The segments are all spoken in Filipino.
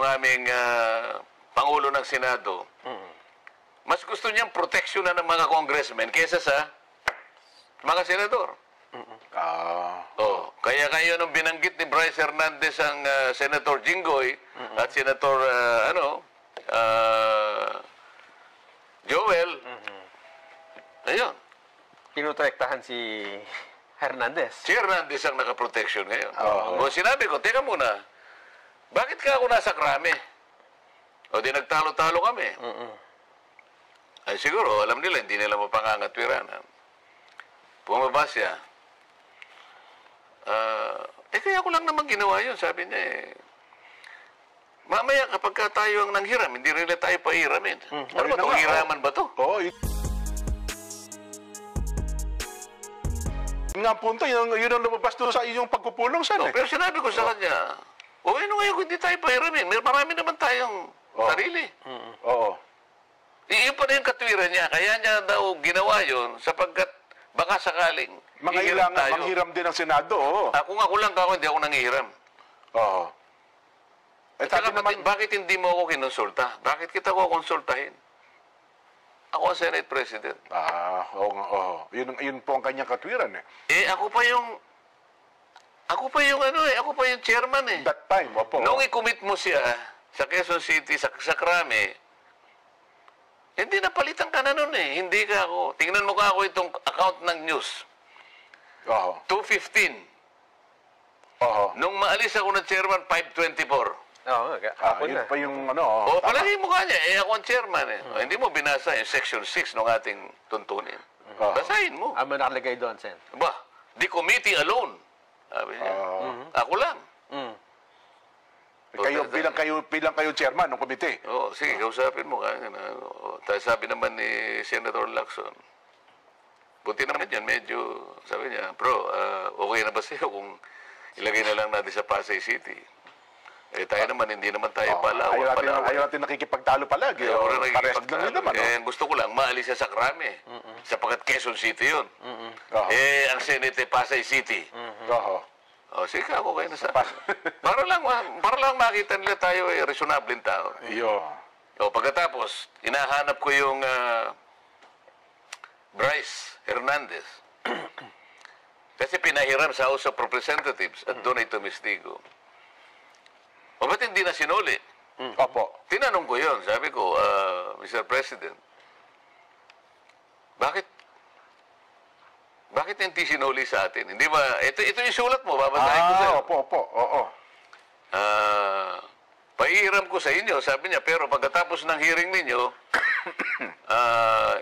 yung aming Pangulo ng Senado, mas gusto niyang proteksyonan ng mga congressmen kaysa sa mga senador. Kaya kayo nung binanggit ni Bryce Hernandez ang Senator Jinggoy at Senator Joel, ayun. Tinutektahan si Hernandez. Si Hernandez ang nakaproteksyon ngayon. Sinabi ko, teka muna, bakit ka ako nasa krame? O di nagtalo-talo kami. Ay siguro, alam nila, hindi nila mapangangatwiranan. Bumaba siya. Kaya ko lang naman ginawa yun, sabi niya mamaya kapag tayo ang nanghiram, hindi rin tayo pahiramin. Ano ba itong hiraman ba ito? Nga punto, yun ang lumabas doon sa iyong pagpupulong, Sen. Pero sinabi ko sa kanya, ano ngayon kung hindi tayo pahiramin? Marami naman tayong sarili. Iyon pa na yung katwiran niya. Kaya niya daw ginawa yun sapagkat baka sakaling manghiram din ang Senado. Ako lang hindi ako nanghihiram. Bakit hindi mo ako kinonsulta? Bakit kita ko konsultahin? Ako ang Senate President. Yun po ang kanyang katwiran ako pa yung chairman That time, Nung i-commit mo siya sa Quezon City, sa Krame, hindi napalitan ka na nun Hindi ka ako. Tingnan mo ka ako itong account ng news. 2:15. Nung maalis ako ng chairman, 5:24. Yun pa yung palagi mo ka niya. Ako ang chairman Hindi mo binasa yung section 6 ng ating tuntunin. Basahin mo. Ano nakalagay doon, Sen? The committee alone. Sabi niya. Ako lang. Bilang kayo chairman ng komite. Sige, kausapin mo. Sabi naman ni Senator Lacson, buti naman yan, medyo, sabi niya, bro, okay na ba sa'yo kung ilagay na lang natin sa Pasay City? Tayo naman, hindi naman tayo Ayaw natin nakikipagtalo palagi. Gusto ko lang, maalis siya sa Krame. Sapagkat Quezon City yun. Ang Senate Pasay City. Sige, ako kayo na sa... para lang makita nila tayo reasonable tao. Pagkatapos, inahanap ko yung Bryce Hernandez. Kasi pinahiram sa House of Representatives at doon ay tumistigo. Ba't hindi na sinuli? Tinanong ko yun. Sabi ko, Mr. President, bakit hindi sinuli sa atin? Hindi ba? Ito yung sulat mo. Babasahin ko sa'yo. Pahihiram ko sa inyo, sabi niya, pero pagkatapos ng hearing ninyo,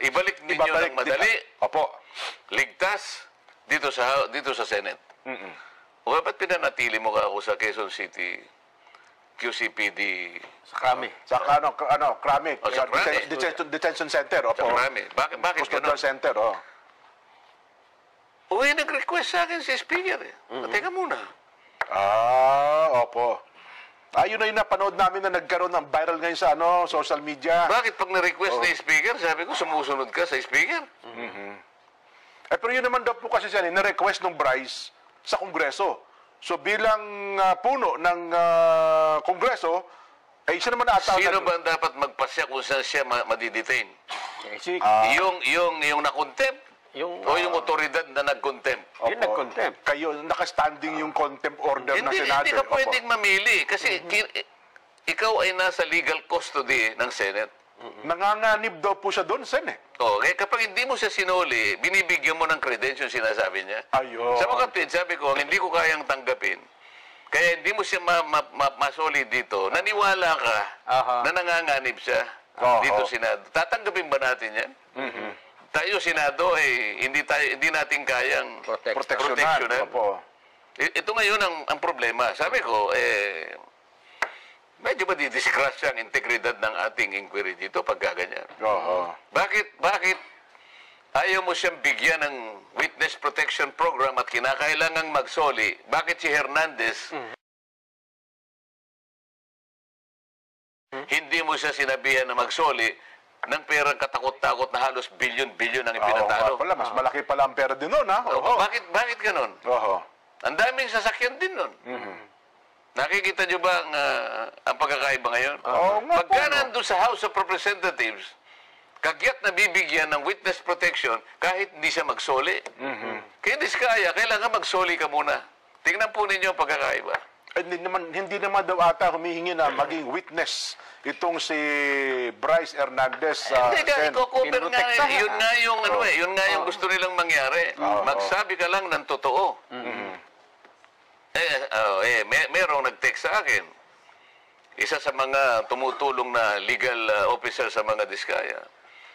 ibalik ninyo ng madali. Ligtas dito sa Senate. Ba't pinanatili mo ka ako sa Quezon City QCPD? Sa Krame. Sa Krame. Detention Center. Sa Krame. Bakit Custodial Center, nag-request sa akin si Speaker Teka muna. Yun na yung napanood namin na nagkaroon ng viral ngayon sa social media. Bakit pag na-request ni Speaker, sabi ko, sumusunod ka sa Speaker? Pero yun naman daw po kasi siya, na-request ng Bryce sa Kongreso. So bilang puno ng Kongreso, siya naman naatawag. Sino ba dapat magpasya kung saan siya madidetain? Yung na-contempt? O yung otoridad na nag-contempt? Yung nag-contempt. Kayo, nakastanding yung contempt order ng Senado. Hindi ka pwedeng mamili kasi ikaw ay nasa legal custody ng Senate. Nanganganib daw po siya doon, Sen. Kaya kapag hindi mo siya sinuli, binibigyan mo ng credentials sinasabi niya. Sa mga kapatid, sabi ko, hindi ko kayang tanggapin. Kaya hindi mo siya masoli dito. Naniwala ka na nanganganib siya dito Senado. Tatanggapin ba natin yan? Tayo Senado hindi natin kayang proteksyonan. Ito ngayon ang problema. Sabi ko, medyo madidiscrash ang integridad ng ating inquiry dito pag gaganyan. Bakit ayaw mo siyang bigyan ng witness protection program at kinakailangang magsoli? Bakit si Hernandez hindi mo siya sinabihan na magsoli ng perang katakot-takot na halos bilyon-bilyon ang ipinatalo? Mas malaki pala ang pera din nun, Bakit ganon? Ang daming sasakyan din nun. Nakikita nyo ba ang pagkakaiba ngayon? Oo nga po, Pagka no? nandun sa House of Representatives, kagyat na bibigyan ng witness protection kahit hindi siya magsoli. Kaya Diskaya, kailangan magsoli ka muna. Tingnan po ninyo ang pagkakaiba. Hindi naman daw ata humihingi na maging witness itong si Bryce Hernandez. Hindi ka, Sen. i-cover nga. Pinoprotektahan. Yun nga yung, yun nga yung gusto nilang mangyari. Magsabi ka lang ng totoo. Merong nag-text sa akin. Isa sa mga tumutulong na legal officer sa mga Diskaya.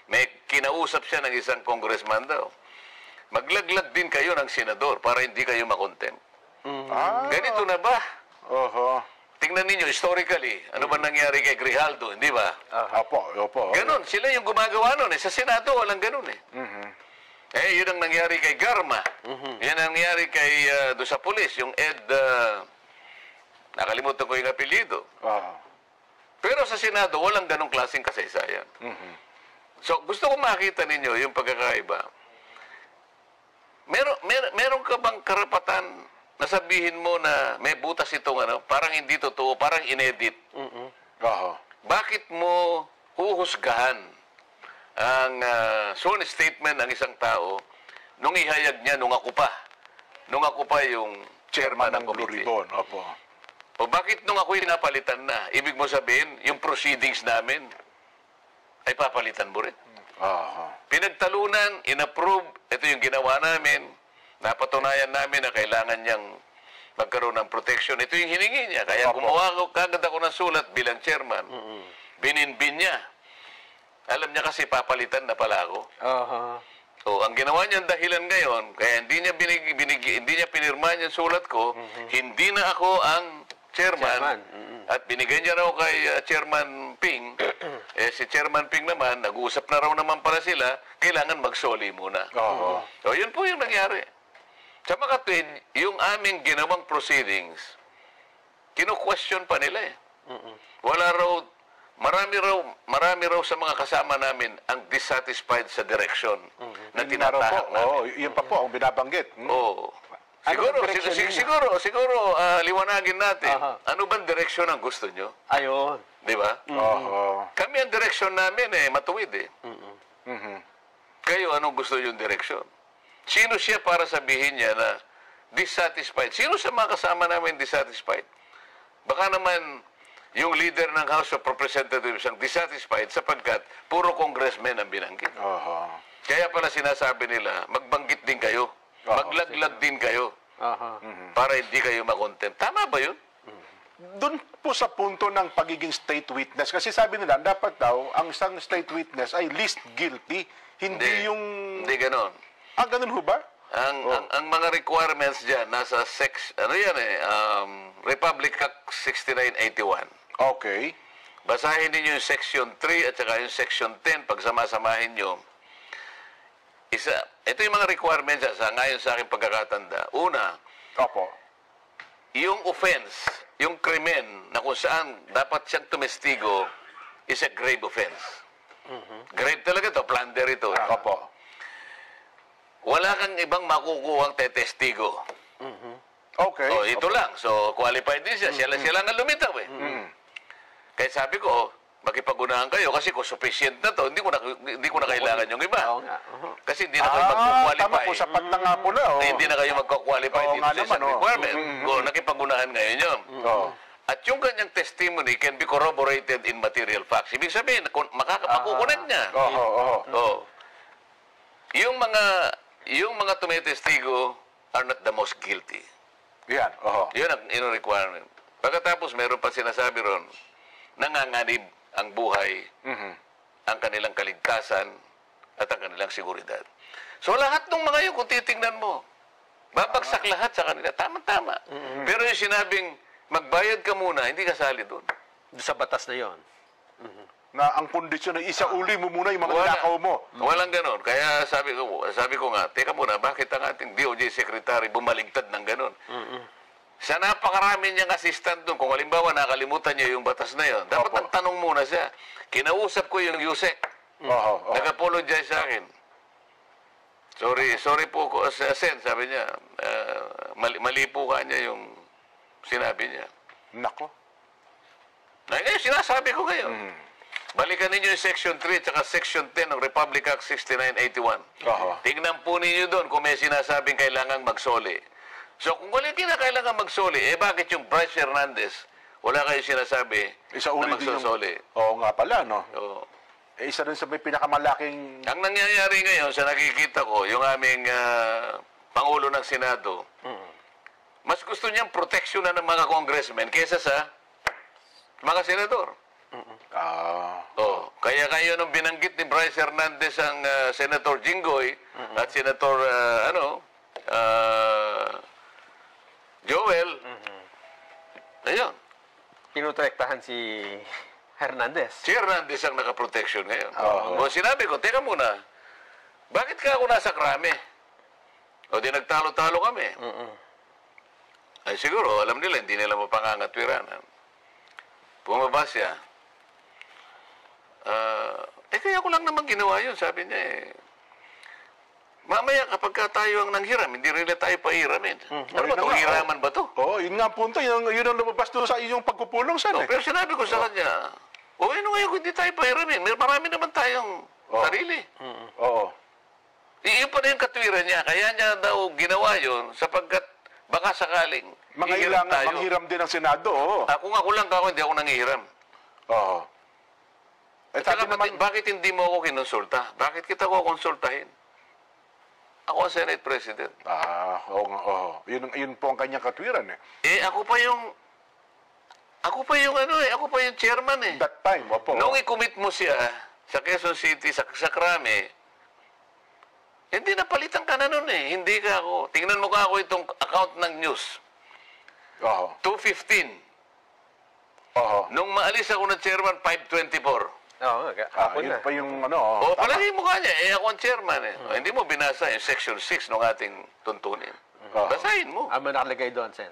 May kinausap siya ng isang congressman daw. Maglaglag din kayo ng senador para hindi kayo makontempt. Ganito na ba? Oho. Tingnan ninyo, historically, ano ba nangyari kay Grijaldo, hindi ba? Opo. Ganon, sila yung gumagawa nun. Sa Senado, walang ganon eh. Yun ang nangyari kay Garma. Yan ang nangyari kay, doon sa pulis, yung Ed, nakalimutan ko yung apelyido. Pero sa Senado, walang ganong klaseng kasaysayan. So, gusto ko makita ninyo yung pagkakaiba. Meron ka bang karapatan na sabihin mo na may butas itong parang hindi totoo, parang inedit? Bakit mo huhusgahan ang sworn statement ng isang tao nung ihayag niya nung ako pa? Nung ako pa yung chairman ng committee. Opo. O bakit nung ako'y napalitan na? Ibig mo sabihin, yung proceedings namin ay papalitan mo rin. Pinagtalunan, inapprove, ito yung ginawa namin, napatunayan namin na kailangan niyang magkaroon ng protection. Ito yung hiningi niya. Kaya gumawa ko kagad ako ng sulat bilang chairman. Bininbin niya. Alam niya kasi papalitan na pala ako. Ang ginawa niyang dahilan ngayon, kaya hindi niya pinirma yung sulat ko, hindi na ako ang chairman. At binigay niya raw kay Chairman Ping. Si Chairman Ping naman, nag-uusap na raw naman pala sila, kailangan magsoli muna. Yun po yung nangyari. Sa mga tuwid, yung aming ginawang proceedings, kinu-question pa nila eh. Marami raw sa mga kasama namin ang dissatisfied sa direction na tinatahak namin. Yun pa po ang binabanggit. Siguro, liwanagin natin. Ano bang direksyon ang gusto nyo? Ayun. Di ba? Kami ang direksyon namin matuwid eh. Kayo, anong gusto yung direksyon? Sino siya para sabihin niya na dissatisfied? Sino sa mga kasama namin dissatisfied? Baka naman yung leader ng House of Representatives ang dissatisfied sapagkat puro congressmen ang binanggit. Kaya pala sinasabi nila, magbanggit din kayo. Maglaglag din kayo. Para hindi kayo makontempt. Tama ba yun? Doon po sa punto ng pagiging state witness, kasi sabi nila, dapat daw, ang isang state witness ay least guilty, hindi yung... Hindi ganon. Ganun ho ba? Ang mga requirements dyan, nasa Republic Act 6981. Okay. Basahin niyo yung Section 3 at saka yung Section 10, pagsama-samahin nyo. Ito yung mga requirements ngayon sa aking pagkakatanda. Una, yung offense, yung krimen na kung saan dapat siyang tumestigo is a grave offense. Grave talaga ito, plunder ito. Wala kang ibang makukuhang tetestigo. Okay. Ito lang. So, qualified din siya. Siya lang ang lumitaw eh. Kaya sabi ko, makipag-unahan kayo kasi kung sufficient na to, hindi ko na kailangan yung iba. Kasi hindi na kayo magkukwalify. Tama po, sapat na nga po na. Hindi na kayo magkukwalify dito sa isang requirement. Nakipag-unahan ngayon yun. At yung kanyang testimony can be corroborated in material facts. Ibig sabihin, makukunan niya. Yung mga tumitestigo are not the most guilty. Yan. Yun ang requirement. Pagkatapos, meron pa sinasabi ron, nanganganib ang buhay, ang kanilang kaligtasan, at ang kanilang seguridad. So lahat ng mga yun, kung titingnan mo, babagsak lahat sa kanila. Tama-tama. Pero yung sinabing, magbayad ka muna, hindi kasali doon. Sa batas na yon. Na ang kondisyon ay isauli mo muna yung mga nakaw mo. Walang ganon. Kaya sabi ko nga, teka muna, bakit ang ating DOJ Secretary bumaligtad ng ganon? Sa napakarami niyang assistant doon, kung halimbawa nakalimutan niya yung batas na yon, dapat ang tanong muna siya. Kinausap ko yung USEC. Nag-apologize sa akin. Sorry po, Sen, sabi niya. Mali po ka niya yung sinabi niya. Nako. Ay, ngayon, sinasabi ko ngayon. Balikan ninyo yung Section 3 at saka Section 10 ng Republic Act 6981. Tingnan po ninyo doon kung may sinasabing kailangang magsoli. So, kung wala kinakailangan magsoli, bakit yung Bryce Hernandez, wala kayo sinasabi na magsosoli? Oo nga pala, no? Oo. Isa rin sa may pinakamalaking... Ang nangyayari ngayon sa nakikita ko, yung aming Pangulo ng Senado, mas gusto niyang proteksyonan ng mga congressmen kaysa sa mga senador. Kaya kayo nung binanggit ni Bryce Hernandez ang Senator Jinggoy at Senator Joel, ayun. Pinutrektahan si Hernandez. Si Hernandez ang nakaproteksyon ngayon. Sinabi ko, teka muna, bakit ka ako nasa krame? O di nagtalo-talo kami. Ay siguro, alam nila, hindi nila mapangangatwiranan. Bumaba siya. Kaya ko lang naman ginawa yun, sabi niya Mamaya kapag tayo ang nanghiram, hindi rin tayo pahiramin. Ano ba ito? Hiraman ba ito? Yun nga ang punto. Yun ang lumabas doon sa iyong pagpupulong, Sen. Pero sinabi ko sa kanya, ano ngayon kung hindi tayo pahiramin? Marami naman tayong sarili. Iyon pa na yung katwiran niya. Kaya niya daw ginawa yun sapagkat baka sakaling manghiram din ang Senado. Kung ako lang hindi ako nanghihiram. Bakit hindi mo ako kinonsulta? Bakit kita ko konsultahin? Ako ang Senate President. Yun po ang kanyang katwiran ako pa yung chairman That time, opo. Nung i-commit mo siya sa Quezon City, sa Krame, hindi napalitan ka na nun Hindi ka ako. Tingnan mo ka ako itong account ng news. 2:15. Nung maalis ako ng chairman, 5:24. Yun pa yung palagi mo ka niya. Ako ang chairman Hindi mo binasa yung Section 6 ng ating tuntunin. Basahin mo. Ano nakalagay doon, Sen?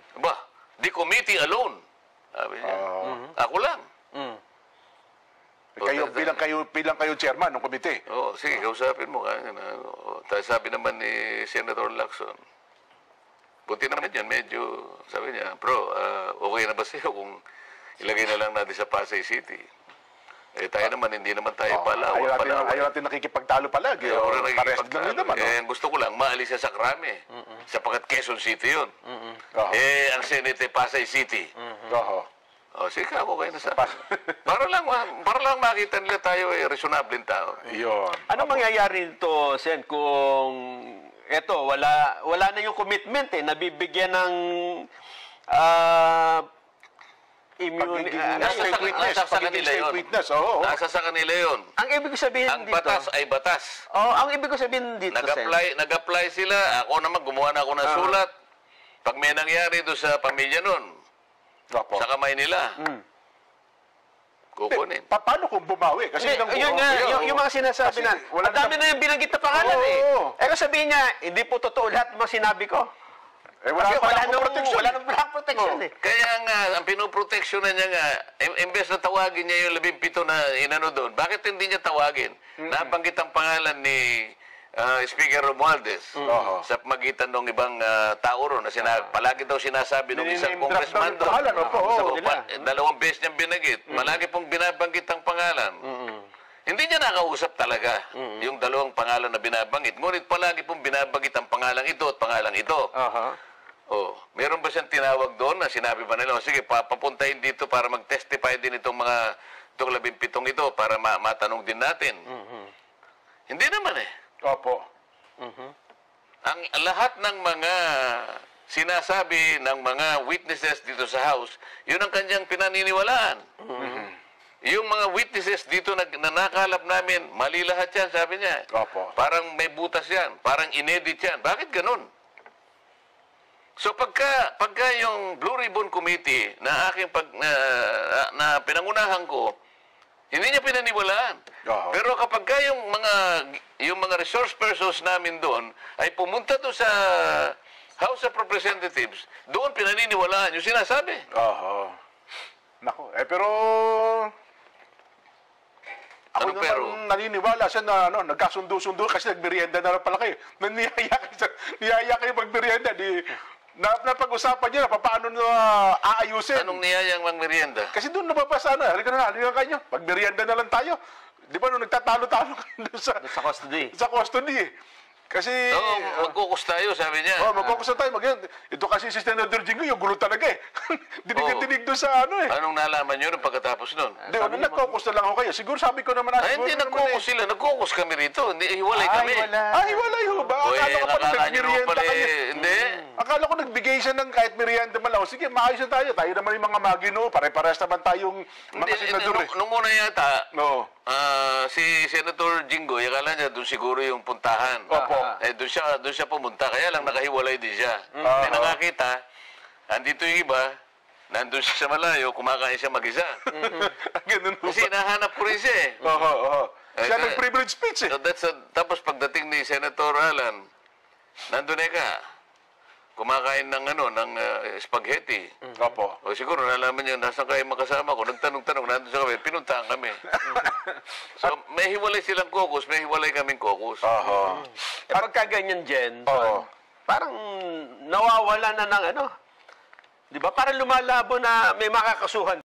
The committee alone. Sabi niya. Ako lang. Bilang kayo chairman ng komite. Sige, kausapin mo. Sabi naman ni Senator Lacson, buti naman yan, medyo, sabi niya, okay na ba sa'yo kung ilagay na lang natin sa Pasay City? Tayo naman, hindi naman tayo Ayaw natin nakikipagtalo palagi. Pares lang din naman. Gusto ko lang, maalis siya sa Krame. Sapagkat Quezon City yun. Ang Senate Pasay City. Sige, ako kayo na sa... para lang makita nila tayo reasonable tao. Ano mangyayari nito, Sen, kung wala na yung commitment nabibigyan ng nasa kanila yun. Ang ibig sabihin dito... Ang batas ay batas. Ang ibig sabihin dito, Nag-apply sila. Ako naman, gumawa na ako ng sulat. Pag may nangyari doon sa pamilya nun, sa kamay nila, kukunin. Paano kung bumawi? Kasi yung mga sinasabi na, ang dami na yung binanggit na pangalan kung sabihin niya, hindi po totoo lahat ng mga sinabi ko. Wala nang protection Kaya nga, ang pinoproteksyonan niya nga, imbes na tawagin niya yung 17 na inano doon, bakit hindi niya tawagin? Nabanggit ang pangalan ni Speaker Romualdez sa magitan ng ibang tao ron na palagi daw sinasabi ng isang congressman doon. Dalawang beses niyang binanggit. Malagi pong binabanggit ang pangalan. Hindi niya nakausap talaga yung dalawang pangalan na binabanggit. Ngunit palagi pong binabanggit ang pangalan ito at pangalan ito. Meron ba siyang tinawag doon na sinabi ba nila, sige, papuntahin dito para mag-testify din itong 17 ito para matanong din natin. Hindi naman Ang lahat ng mga sinasabi ng mga witnesses dito sa House, yun ang kanyang pinaniniwalaan. Yung mga witnesses dito na nakalap namin, mali lahat yan, sabi niya. Parang may butas yan, parang inedit yan. Bakit ganun? So pagka yung Blue Ribbon Committee na aking na pinangunahan ko, hindi niya pinaniwalaan. Pero kapag yung mga resource persons namin doon ay pumunta doon sa House of Representatives, doon pinaniniwalaan yung sinasabi. Nako, pero ako naman naniniwala siya na nagkasundo-sundo kasi nagmerienda na pala kayo. Niyaya kayo magmerienda. napag-usapan niya na paano na aayusin. Anong niyayang merienda? Kasi doon nababasa na. Halika kayo. Pag-merienda na lang tayo. Di ba nung nagtatalo-talo kayo doon sa custody. Sa custody eh. Kasi... Oo, magkukus tayo, sabi niya. magkukus na tayo. Ito kasi si Senator Jingo, yung gulo talaga eh. Dinig doon sa ano eh. Anong nalaman niyo nung pagkatapos nun? Hindi, nagkukus na lang ako kayo. Siguro sabi ko naman... Hindi, nagkukus sila. Nagkukus kami rito. Hindi, hiwalay kami. Hiwalay ho ba? Akala ko pala nag-merienda kayo. Hindi. Akala ko nagbigay siya ng kahit merienda man lang. Sige, maayos na tayo. Tayo naman yung mga magino. Pare-pares naman tayong mga senador eh. Nung una yata, Oo. si Senator Jingo, akala niya doon siguro yung puntahan. Opo. Doon siya pumunta. Kaya lang nakahiwalay din siya. May nakakita, andito yung iba, nandun siya sa malayo, kumakain siya mag-isa. Ganun ho Kasi ba? nahanap ko rin siya eh. Oo. Siya nag-privilege speech eh. So tapos pagdating ni Senator Alan, nandun ka. Kumakain ng spaghetti. Opo. O siguro nalaman niya, nasan kayo makasama ko. Nagtanong-tanong, nandun sa kami, pinuntahan kami. So may hiwalay silang caucus, may hiwalay kaming caucus. Oo. Pagka ganyan, Jen, Oo. parang nawawala na ng di ba? Parang lumalabo na may makakasuhan